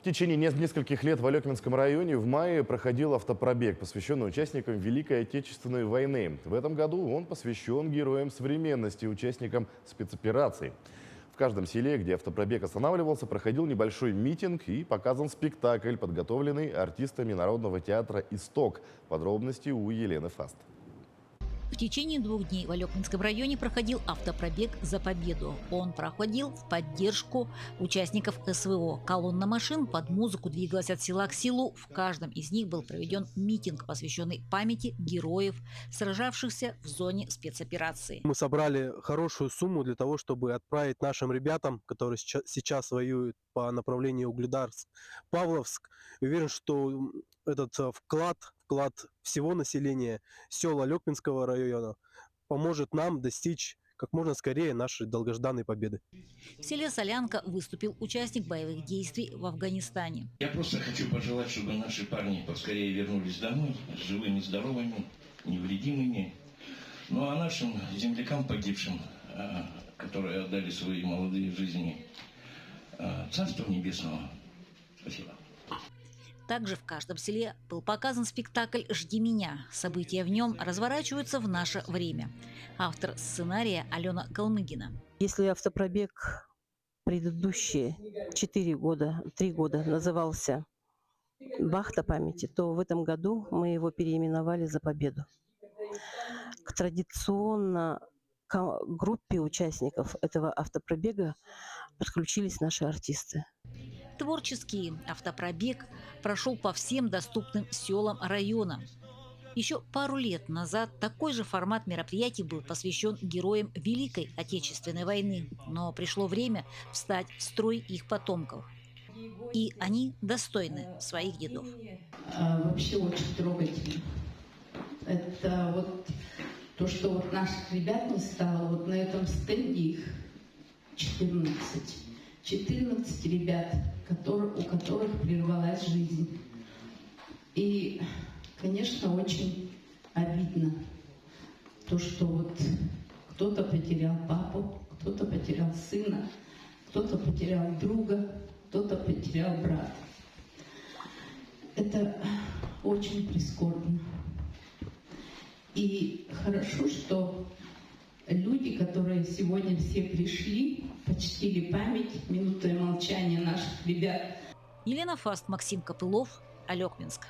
В течение нескольких лет в Алекминском районе в мае проходил автопробег, посвященный участникам Великой Отечественной войны. В этом году он посвящен героям современности, участникам спецопераций. В каждом селе, где автопробег останавливался, проходил небольшой митинг и показан спектакль, подготовленный артистами Народного театра «Исток». Подробности у Елены Фаст. В течение 2 дней в Алекминском районе проходил автопробег «За победу». Он проходил в поддержку участников СВО. Колонна машин под музыку двигалась от села к селу. В каждом из них был проведен митинг, посвященный памяти героев, сражавшихся в зоне спецоперации. Мы собрали хорошую сумму для того, чтобы отправить нашим ребятам, которые сейчас воюют по направлению Угледарск, Павловск. Уверен, что этот вклад всего населения сел Алекминского района поможет нам достичь как можно скорее нашей долгожданной победы. В селе Солянка выступил участник боевых действий в Афганистане. Я просто хочу пожелать, чтобы наши парни поскорее вернулись домой, живыми, здоровыми, невредимыми. Ну а нашим землякам погибшим, которые отдали свои молодые жизни, Царства Небесного. Спасибо. Также в каждом селе был показан спектакль «Жди меня». События в нем разворачиваются в наше время. Автор сценария Алена Калмыгина. Если автопробег предыдущие 3 года назывался «Вахта памяти», то в этом году мы его переименовали «За победу». К традиционно группе участников этого автопробега подключились наши артисты. Творческий автопробег прошел по всем доступным селам района. Еще пару лет назад такой же формат мероприятий был посвящен героям Великой Отечественной войны, но пришло время встать в строй их потомков. И они достойны своих дедов. Вообще очень трогательно. Это вот то, что вот наших ребят не стало, вот на этом стенде их 14 ребят, у которых прервалась жизнь. И, конечно, очень обидно то, что вот кто-то потерял папу, кто-то потерял сына, кто-то потерял друга, кто-то потерял брата. Это очень прискорбно. И хорошо, что люди, которые сегодня все пришли, почтили память, минутой молчания наших ребят. Елена Фаст, Максим Копылов, Алекминск.